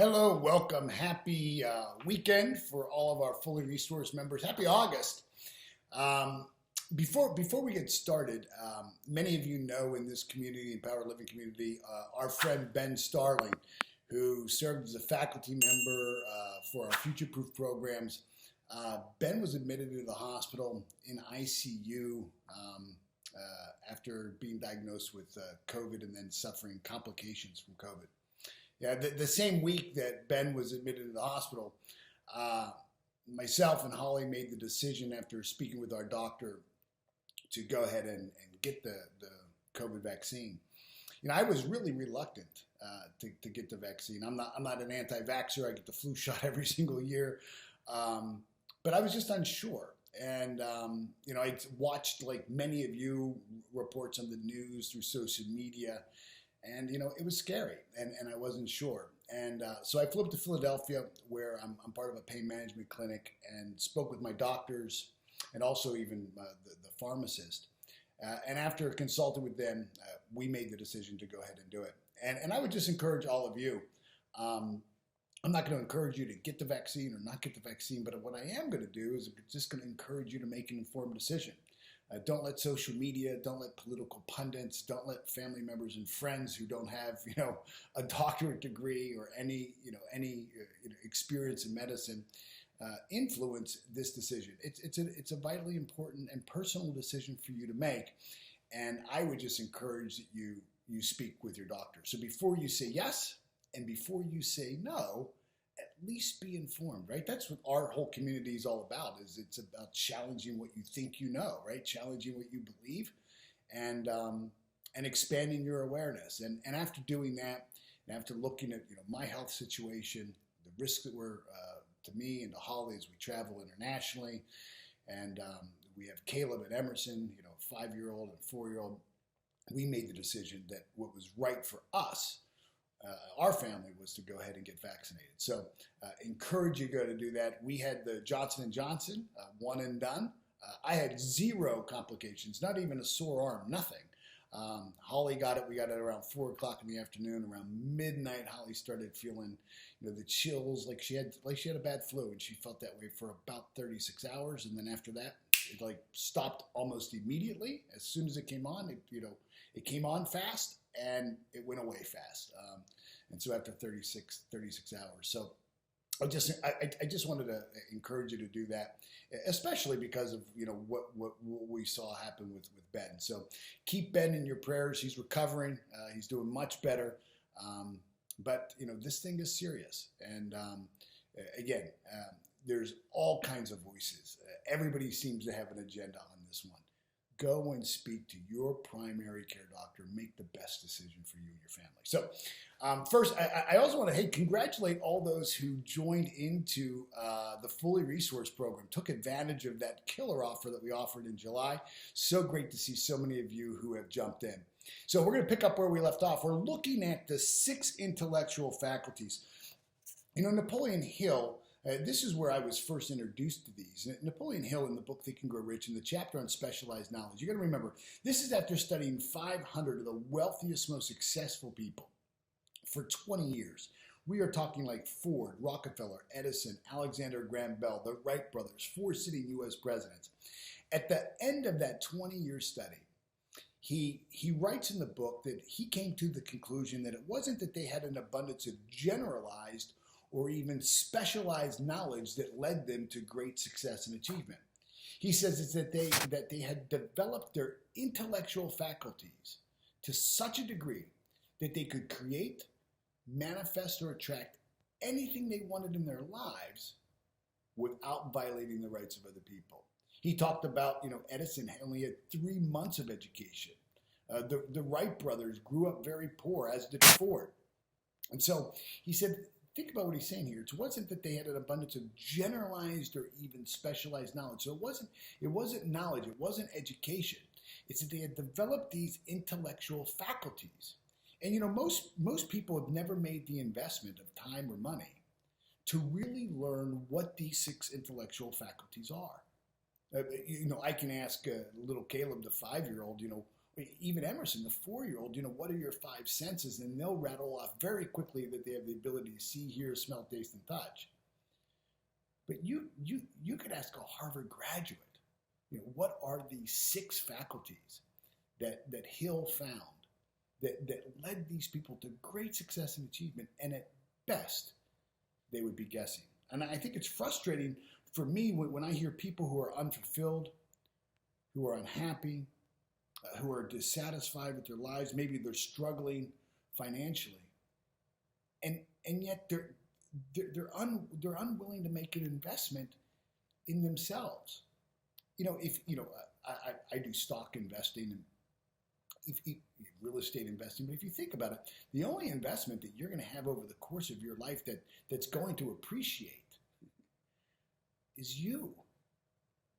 Hello, welcome. Happy weekend for all of our fully resourced members. Happy August. Um, before we get started, many of you know in this community, Empowered Living community, our friend Ben Starling, who served as a faculty member for our Future Proof programs. Ben was admitted into the hospital in ICU after being diagnosed with COVID and then suffering complications from COVID. Yeah, the same week that Ben was admitted to the hospital, myself and Holly made the decision after speaking with our doctor to go ahead and get the COVID vaccine. I was really reluctant to get the vaccine. I'm not an anti-vaxxer. I get the flu shot every single year, but I was just unsure. And I watched, like many of you, reports on the news through social media. And, it was scary, and I wasn't sure. And so I flew up to Philadelphia, where I'm part of a pain management clinic, and spoke with my doctors and also even the pharmacist. And after consulting with them, we made the decision to go ahead and do it. And I would just encourage all of you. I'm not going to encourage you to get the vaccine or not get the vaccine, but what I am going to do is just going to encourage you to make an informed decision. Don't let social media, don't let political pundits, don't let family members and friends who don't have, a doctorate degree or any experience in medicine influence this decision. It's a vitally important and personal decision for you to make, and I would just encourage that you speak with your doctor. So before you say yes and before you say no, at least be informed, right? That's what our whole community is all about. It's about challenging what you think you know, right? Challenging what you believe, and expanding your awareness. And after doing that, and after looking at my health situation, the risks that were to me and to Holly as we travel internationally, and we have Caleb and Emerson, 5-year-old and 4-year-old. We made the decision that what was right for us. Our family was to go ahead and get vaccinated. So encourage you to go to do that. We had the Johnson & Johnson, one and done. I had 0 complications, not even a sore arm, nothing. Holly got it. We got it around 4 o'clock in the afternoon. Around midnight, Holly started feeling, the chills, like she had a bad flu, and she felt that way for about 36 hours. And then after that, it stopped almost immediately. As soon as it came on, it came on fast and it went away fast. And so after 36 hours. So I just wanted to encourage you to do that, especially because of what we saw happen with Ben. So keep Ben in your prayers. He's recovering. He's doing much better. But this thing is serious. And again, there's all kinds of voices. Everybody seems to have an agenda on this one. Go and speak to your primary care doctor. Make the best decision for you and your family. So first, I also want to congratulate all those who joined into the Fully Resourced program, took advantage of that killer offer that we offered in July. So great to see so many of you who have jumped in. So we're going to pick up where we left off. We're looking at the 6 intellectual faculties. Napoleon Hill, this is where I was first introduced to these. Napoleon Hill, in the book Think and Grow Rich, in the chapter on specialized knowledge, you got to remember, this is after studying 500 of the wealthiest, most successful people for 20 years. We are talking like Ford, Rockefeller, Edison, Alexander Graham Bell, the Wright brothers, 4 sitting U.S. presidents. At the end of that 20-year study, he writes in the book that he came to the conclusion that it wasn't that they had an abundance of generalized or even specialized knowledge that led them to great success and achievement. He says it's that they had developed their intellectual faculties to such a degree that they could create, manifest, or attract anything they wanted in their lives without violating the rights of other people. He talked about, Edison only had 3 months of education. The Wright brothers grew up very poor, as did Ford. And so he said, think about what he's saying here. It wasn't that they had an abundance of generalized or even specialized knowledge. So it wasn't knowledge, it wasn't education. It's that they had developed these intellectual faculties. And most people have never made the investment of time or money to really learn what these 6 intellectual faculties are. I can ask little Caleb, the 5-year-old, even Emerson, the 4-year-old, what are your 5 senses? And they'll rattle off very quickly that they have the ability to see, hear, smell, taste, and touch. But you could ask a Harvard graduate, what are the 6 faculties that Hill found that led these people to great success and achievement? And at best, they would be guessing. And I think it's frustrating for me when I hear people who are unfulfilled, who are unhappy, who are dissatisfied with their lives. Maybe they're struggling financially, and yet they're unwilling to make an investment in themselves. I do stock investing and real estate investing, but if you think about it, the only investment that you're going to have over the course of your life that's going to appreciate is you.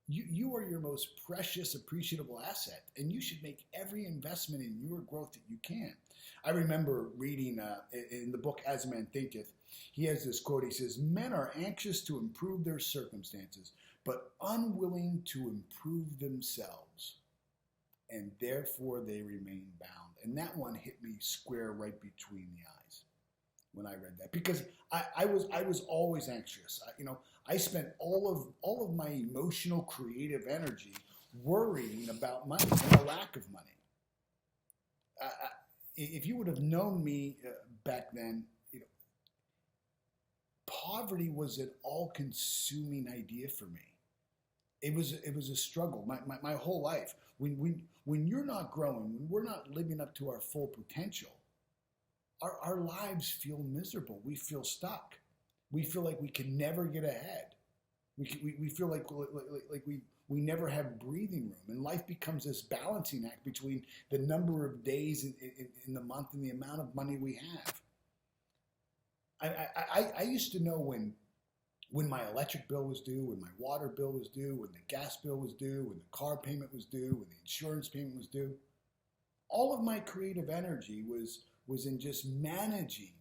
You are your most precious, appreciable asset, and you should make every investment in your growth that you can. I remember reading in the book As a Man Thinketh, he has this quote. He says, "Men are anxious to improve their circumstances, but unwilling to improve themselves, and therefore they remain bound." And that one hit me square right between the eyes when I read that, because I was always anxious. I spent all of my emotional, creative energy worrying about money and the lack of money. If you would have known me back then, poverty was an all-consuming idea for me. It was a struggle my whole life. When you're not growing, when we're not living up to our full potential, our lives feel miserable. We feel stuck. We feel like we can never get ahead. We feel like we never have breathing room, and life becomes this balancing act between the number of days in the month and the amount of money we have. I used to know when my electric bill was due, when my water bill was due, when the gas bill was due, when the car payment was due, when the insurance payment was due. All of my creative energy was in just managing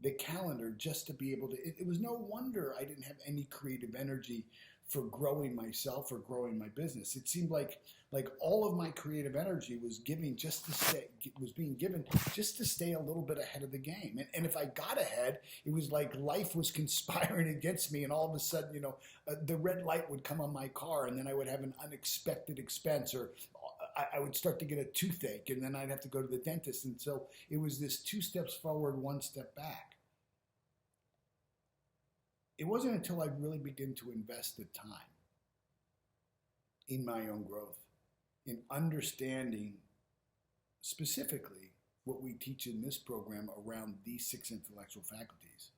the calendar just to be able to, it was no wonder I didn't have any creative energy for growing myself or growing my business. It seemed like all of my creative energy was being given just to stay a little bit ahead of the game. And if I got ahead, it was like life was conspiring against me, and all of a sudden, the red light would come on my car, and then I would have an unexpected expense, or I would start to get a toothache, and then I'd have to go to the dentist. And so it was this 2 steps forward, 1 step back. It wasn't until I really began to invest the time in my own growth, in understanding specifically what we teach in this program around these 6 intellectual faculties,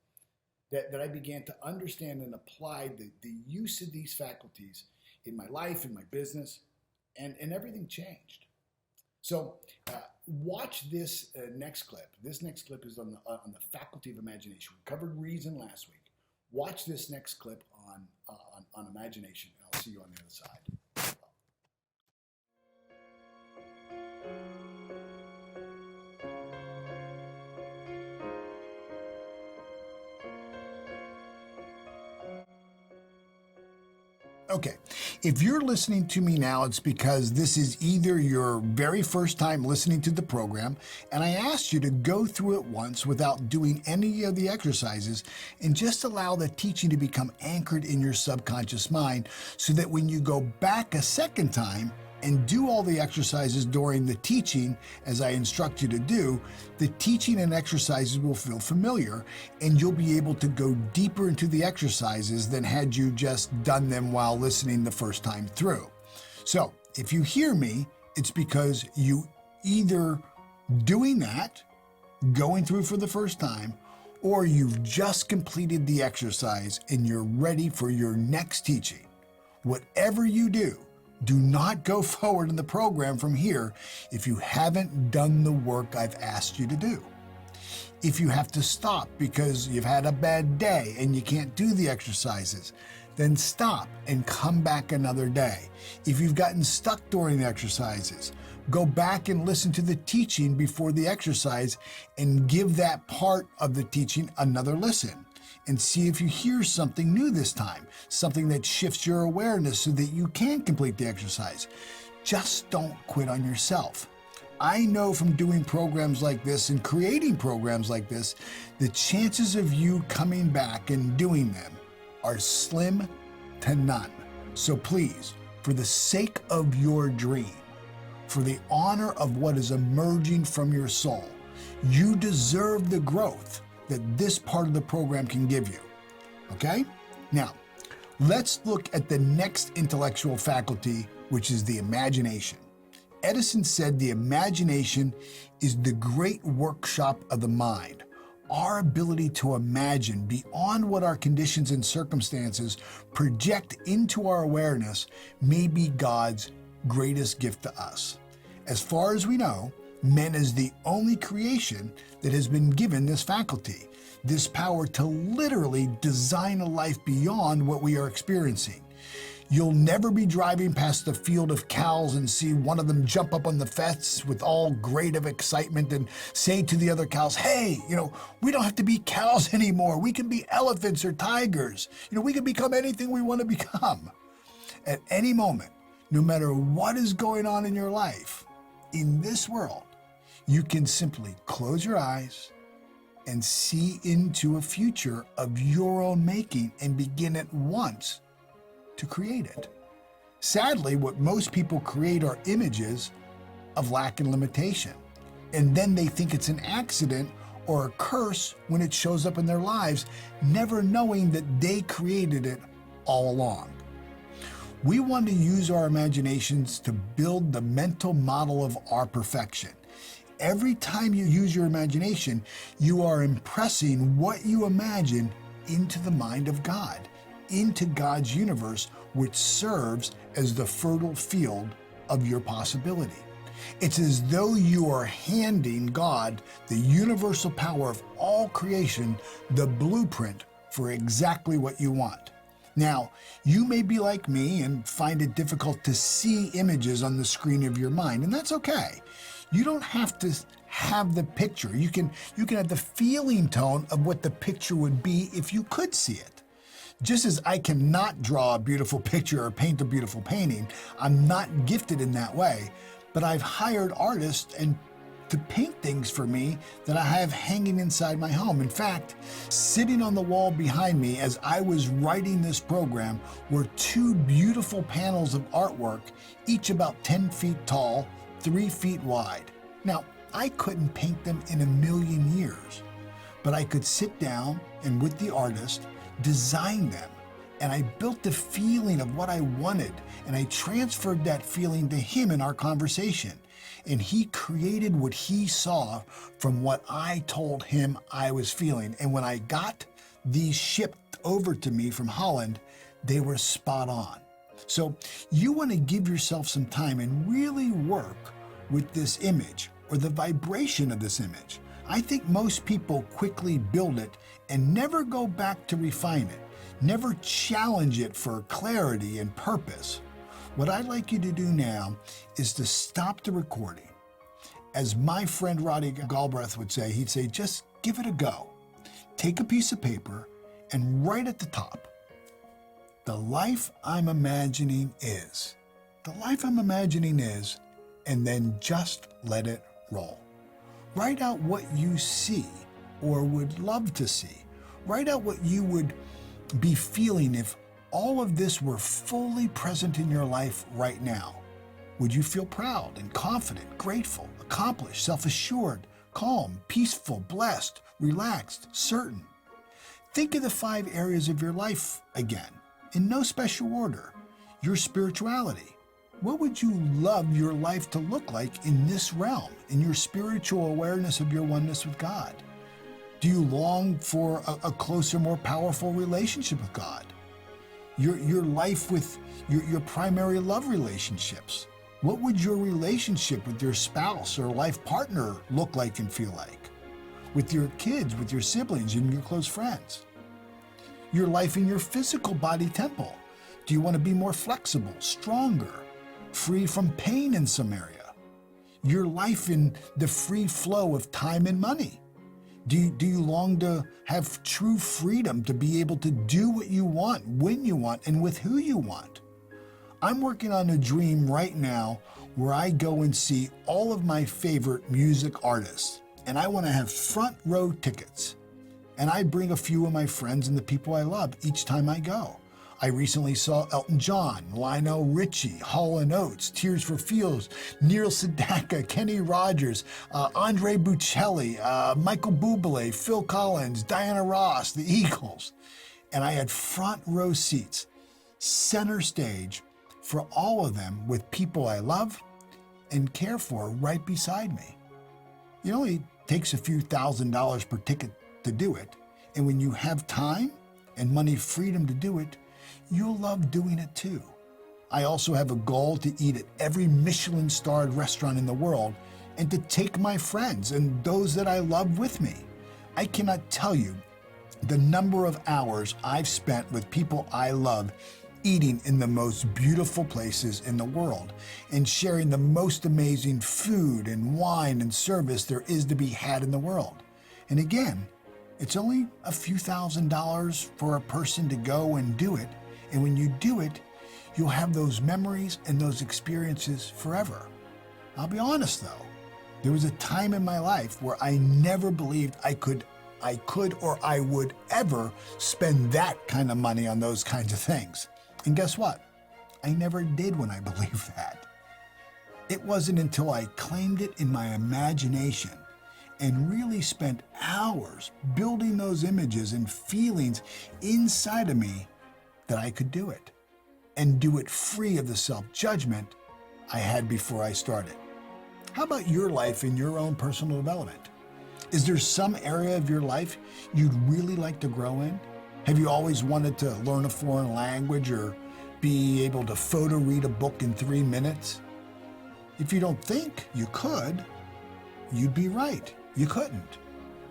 that I began to understand and apply the use of these faculties in my life, in my business, and everything changed. So watch this next clip. This next clip is on the faculty of imagination. We covered reason last week. Watch this next clip on imagination, and I'll see you on the other side. Okay, if you're listening to me now, it's because this is either your very first time listening to the program, and I asked you to go through it once without doing any of the exercises and just allow the teaching to become anchored in your subconscious mind, so that when you go back a second time and do all the exercises during the teaching, as I instruct you to do, the teaching and exercises will feel familiar, and you'll be able to go deeper into the exercises than had you just done them while listening the first time through. So if you hear me, it's because you either doing that, going through for the first time, or you've just completed the exercise and you're ready for your next teaching. Whatever you do not go forward in the program from here if you haven't done the work I've asked you to do. If you have to stop because you've had a bad day and you can't do the exercises, then stop and come back another day. If you've gotten stuck during the exercises, go back and listen to the teaching before the exercise and give that part of the teaching another listen, and see if you hear something new this time, something that shifts your awareness so that you can complete the exercise. just don't quit on yourself. I know from doing programs like this and creating programs like this, the chances of you coming back and doing them are slim to none. So please, for the sake of your dream, for the honor of what is emerging from your soul, you deserve the growth that this part of the program can give you. Okay? Now, let's look at the next intellectual faculty, which is the imagination. Edison said the imagination is the great workshop of the mind. Our ability to imagine beyond what our conditions and circumstances project into our awareness may be God's greatest gift to us. As far as we know, man is the only creation that has been given this faculty, this power to literally design a life beyond what we are experiencing. You'll never be driving past a field of cows and see one of them jump up on the fence with all great of excitement and say to the other cows, hey, we don't have to be cows anymore. We can be elephants or tigers. We can become anything we want to become. At any moment, no matter what is going on in your life, in this world, you can simply close your eyes and see into a future of your own making and begin at once to create it. Sadly, what most people create are images of lack and limitation. And then they think it's an accident or a curse when it shows up in their lives, never knowing that they created it all along. We want to use our imaginations to build the mental model of our perfection. Every time you use your imagination, you are impressing what you imagine into the mind of God, into God's universe, which serves as the fertile field of your possibility. It's as though you are handing God, the universal power of all creation, the blueprint for exactly what you want. Now, you may be like me and find it difficult to see images on the screen of your mind, and that's okay. You don't have to have the picture. You can have the feeling tone of what the picture would be if you could see it. Just as I cannot draw a beautiful picture or paint a beautiful painting, I'm not gifted in that way, but I've hired artists to paint things for me that I have hanging inside my home. In fact, sitting on the wall behind me as I was writing this program were two beautiful panels of artwork, each about 10 feet tall, 3 feet wide. Now, I couldn't paint them in a million years, but I could sit down and with the artist, design them. And I built the feeling of what I wanted, and I transferred that feeling to him in our conversation. And he created what he saw from what I told him I was feeling. And when I got these shipped over to me from Holland, they were spot on. So you want to give yourself some time and really work with this image or the vibration of this image. I think most people quickly build it and never go back to refine it, never challenge it for clarity and purpose. What I'd like you to do now is to stop the recording. As my friend Roddy Galbraith would say, he'd say, just give it a go. Take a piece of paper and write at the top, the life I'm imagining is. The life I'm imagining is, and then just let it roll. Write out what you see or would love to see. Write out what you would be feeling if all of this were fully present in your life right now. Would you feel proud and confident, grateful, accomplished, self-assured, calm, peaceful, blessed, relaxed, certain? Think of the 5 areas of your life again, in no special order. Your spirituality. What would you love your life to look like in this realm, in your spiritual awareness of your oneness with God? Do you long for a closer, more powerful relationship with God? Your life with your primary love relationships. What would your relationship with your spouse or life partner look like and feel like? With your kids, with your siblings, and your close friends? Your life in your physical body temple. Do you want to be more flexible, stronger, free from pain in some area? Your life in the free flow of time and money. Do you long to have true freedom to be able to do what you want, when you want, and with who you want? I'm working on a dream right now where I go and see all of my favorite music artists, and I want to have front row tickets. And I bring a few of my friends and the people I love each time I go. I recently saw Elton John, Lionel Richie, Hall & Oates, Tears for Fears, Neil Sedaka, Kenny Rogers, Andre Bocelli, Michael Bublé, Phil Collins, Diana Ross, the Eagles. And I had front row seats, center stage, for all of them with people I love and care for right beside me. It only takes a few $1,000s per ticket to do it. And when you have time and money freedom to do it, you'll love doing it too. I also have a goal to eat at every Michelin-starred restaurant in the world and to take my friends and those that I love with me. I cannot tell you the number of hours I've spent with people I love eating in the most beautiful places in the world and sharing the most amazing food and wine and service there is to be had in the world. And again, it's only a few $1,000s for a person to go and do it. And when you do it, you'll have those memories and those experiences forever. I'll be honest though, there was a time in my life where I never believed I could or I would ever spend that kind of money on those kinds of things. And guess what? I never did when I believed that. It wasn't until I claimed it in my imagination and really spent hours building those images and feelings inside of me that I could do it, and do it free of the self-judgment I had before I started. How about your life and your own personal development? Is there some area of your life you'd really like to grow in? Have you always wanted to learn a foreign language or be able to photo read a book in 3 minutes? If you don't think you could, you'd be right. You couldn't.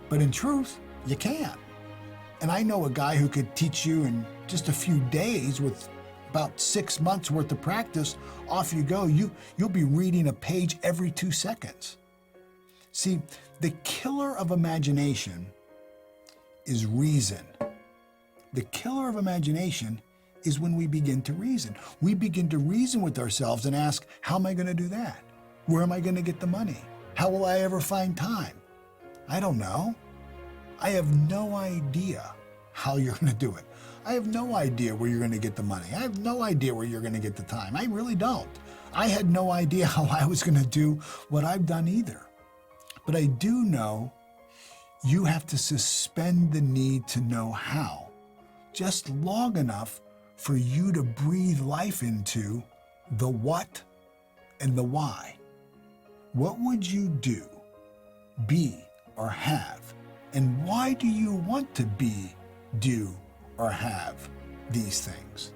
But in truth, you can. And I know a guy who could teach you in just a few days with about 6 months worth of practice. Off you go. You'll be reading a page every 2 seconds. See, the killer of imagination is reason. The killer of imagination is when we begin to reason. We begin to reason with ourselves and ask, how am I going to do that? Where am I going to get the money? How will I ever find time? I don't know. I have no idea how you're going to do it. I have no idea where you're going to get the money. I have no idea where you're going to get the time. I really don't. I had no idea how I was going to do what I've done either. But I do know you have to suspend the need to know how, just long enough for you to breathe life into the what and the why. What would you do, be, or have? And why do you want to be, do, or have these things?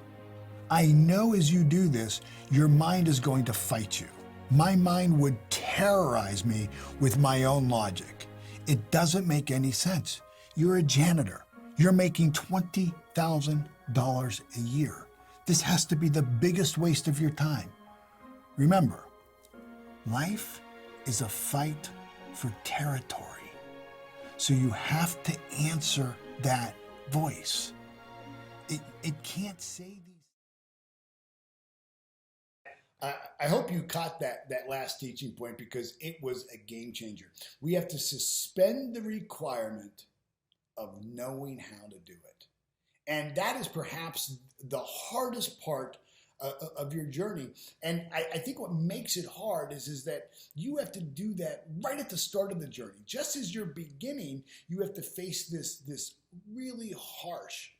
I know as you do this, your mind is going to fight you. My mind would terrorize me with my own logic. It doesn't make any sense. You're a janitor. You're making $20,000 a year. This has to be the biggest waste of your time. Remember, life is a fight for territory. So you have to answer that voice. It can't say these. I hope you caught that last teaching point, because it was a game changer. We have to suspend the requirement of knowing how to do it. And that is perhaps the hardest part of your journey. And I think what makes it hard is that you have to do that right at the start of the journey. Just as you're beginning, you have to face this really harsh,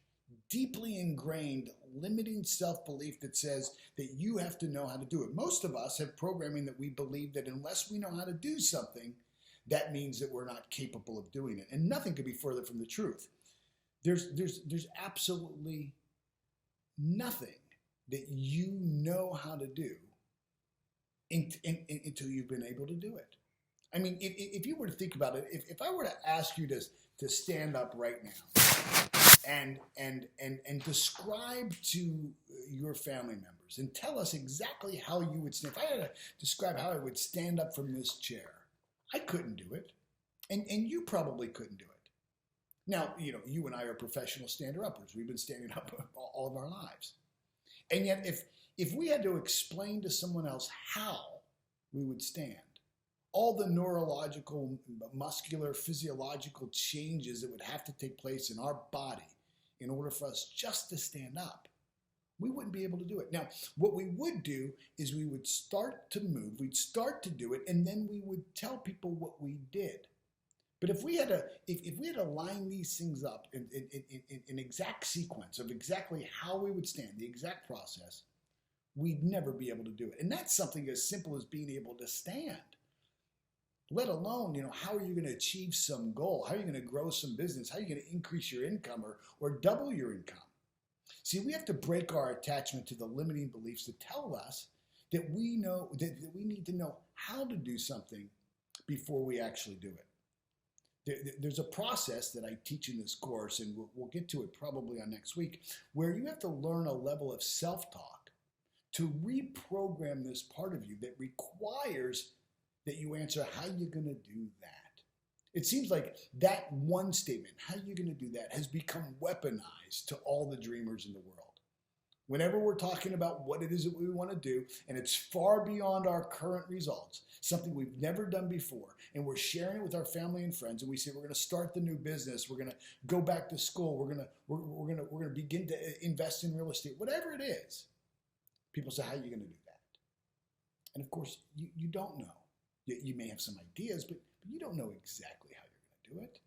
deeply ingrained, limiting self-belief that says that you have to know how to do it. Most of us have programming that we believe that unless we know how to do something, that means that we're not capable of doing it. And nothing could be further from the truth. There's absolutely nothing that you know how to do until you've been able to do it. I mean, if you were to think about it, if I were to ask you to stand up right now and describe to your family members and tell us exactly how you would stand. If I had to describe how I would stand up from this chair, I couldn't do it. And you probably couldn't do it. Now, you and I are professional stand-uppers. We've been standing up all of our lives. And yet, If we had to explain to someone else how we would stand, all the neurological, muscular, physiological changes that would have to take place in our body in order for us just to stand up, we wouldn't be able to do it. Now, what we would do is we would start to move, we'd start to do it, and then we would tell people what we did. But if we had to line these things up in exact sequence of exactly how we would stand, the exact process, we'd never be able to do it. And that's something as simple as being able to stand. Let alone, how are you going to achieve some goal? How are you going to grow some business? How are you going to increase your income or double your income? See, we have to break our attachment to the limiting beliefs that tell us that we know that we need to know how to do something before we actually do it. There's a process that I teach in this course, and we'll get to it probably on next week, where you have to learn a level of self-talk to reprogram this part of you that requires that you answer, how are you going to do that? It seems like that one statement, how are you going to do that, has become weaponized to all the dreamers in the world. Whenever we're talking about what it is that we want to do, and it's far beyond our current results, something we've never done before, and we're sharing it with our family and friends, and we say we're going to start the new business, we're going to go back to school, we're going to begin to invest in real estate, whatever it is, people say, how are you going to do that? And of course, you don't know. You may have some ideas, but you don't know exactly how you're going to do it.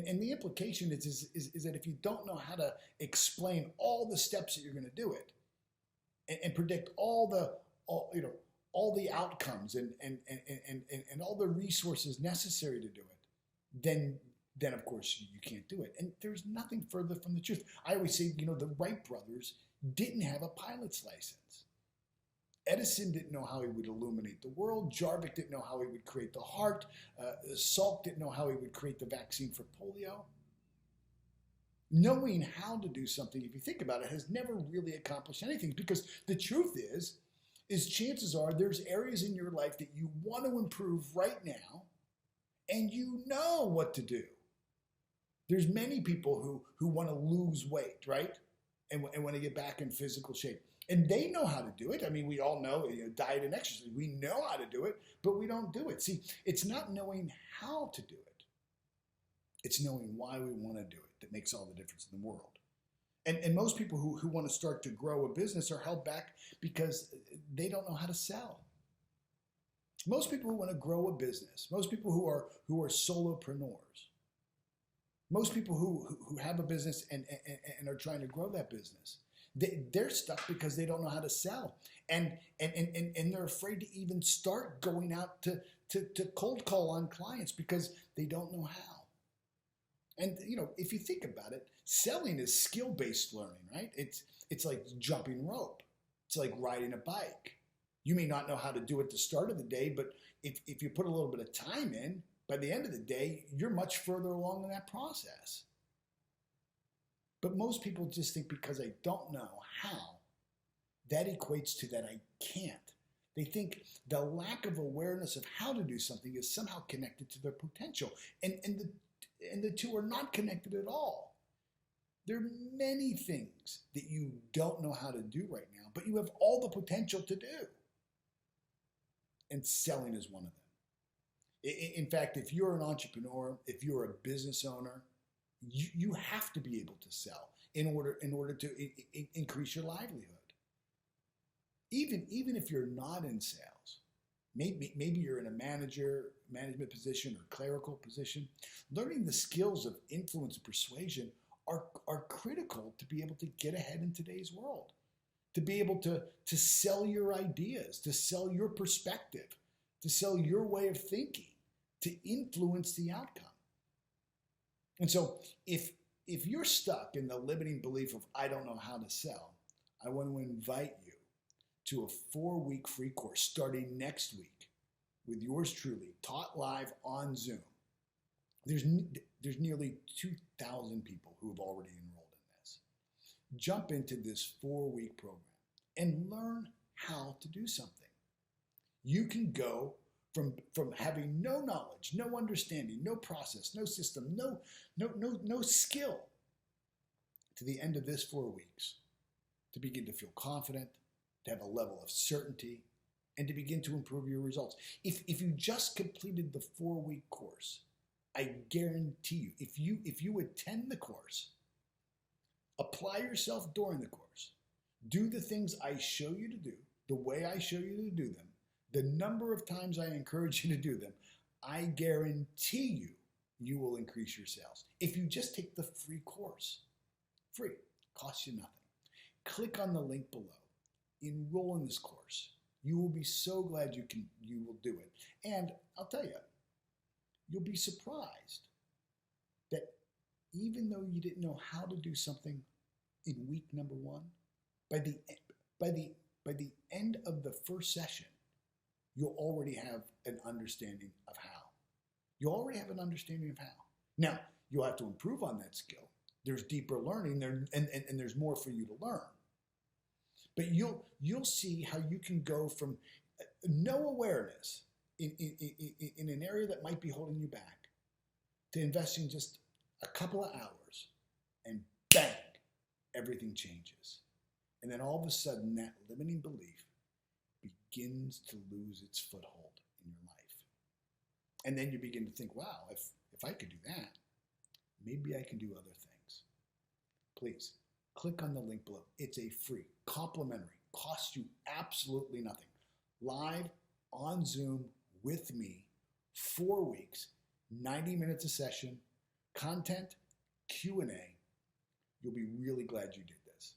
And the implication is that if you don't know how to explain all the steps that you're going to do it, and predict all the outcomes and all the resources necessary to do it, then of course you can't do it. And there's nothing further from the truth. I always say, the Wright brothers didn't have a pilot's license. Edison didn't know how he would illuminate the world. Jarvik didn't know how he would create the heart. Salk didn't know how he would create the vaccine for polio. Knowing how to do something, if you think about it, has never really accomplished anything, because the truth is chances are there's areas in your life that you want to improve right now, and you know what to do. There's many people who want to lose weight, right? And want to get back in physical shape. And they know how to do it. I mean, we all know, diet and exercise. We know how to do it, but we don't do it. See, it's not knowing how to do it. It's knowing why we want to do it that makes all the difference in the world. And most people who want to start to grow a business are held back because they don't know how to sell. Most people who want to grow a business, most people who are solopreneurs, most people who have a business and are trying to grow that business, they're stuck because they don't know how to sell, and they're afraid to even start going out to cold call on clients because they don't know how. And if you think about it, selling is skill-based learning, right? It's like jumping rope. It's like riding a bike. You may not know how to do it at the start of the day, but if you put a little bit of time in, by the end of the day, you're much further along in that process. But most people just think because I don't know how, that equates to that I can't. They think the lack of awareness of how to do something is somehow connected to their potential. And the two are not connected at all. There are many things that you don't know how to do right now, but you have all the potential to do. And selling is one of them. In fact, if you're an entrepreneur, if you're a business owner, you have to be able to sell in order to increase your livelihood. Even if you're not in sales, maybe you're in a management position or clerical position, learning the skills of influence and persuasion are critical to be able to get ahead in today's world, to be able to sell your ideas, to sell your perspective, to sell your way of thinking, to influence the outcome. And so if you're stuck in the limiting belief of I don't know how to sell, I want to invite you to a 4-week free course starting next week with yours truly, taught live on Zoom. There's nearly 2,000 people who have already enrolled in this. Jump into this 4-week program and learn how to do something. You can go from having no knowledge, no understanding, no process, no system, no skill, to the end of this 4 weeks to begin to feel confident, to have a level of certainty, and to begin to improve your results. If you just completed the 4-week course, I guarantee you, if you attend the course, apply yourself during the course, do the things I show you to do, the way I show you to do them, the number of times I encourage you to do them, I guarantee you will increase your sales. If you just take the free course, free, costs you nothing. Click on the link below, enroll in this course. You will be so glad you will do it. And I'll tell you, you'll be surprised that even though you didn't know how to do something in week number 1, by the end of the first session, you'll already have an understanding of how. You already have an understanding of how. Now, you'll have to improve on that skill. There's deeper learning there, and there's more for you to learn. But you'll see how you can go from no awareness in an area that might be holding you back to investing just a couple of hours, and bang, everything changes. And then all of a sudden, that limiting belief begins to lose its foothold in your life. And then you begin to think, wow, if I could do that, maybe I can do other things. Please, click on the link below. It's a free, complimentary, costs you absolutely nothing. Live on Zoom with me, 4 weeks, 90 minutes a session, content, Q&A. You'll be really glad you did this.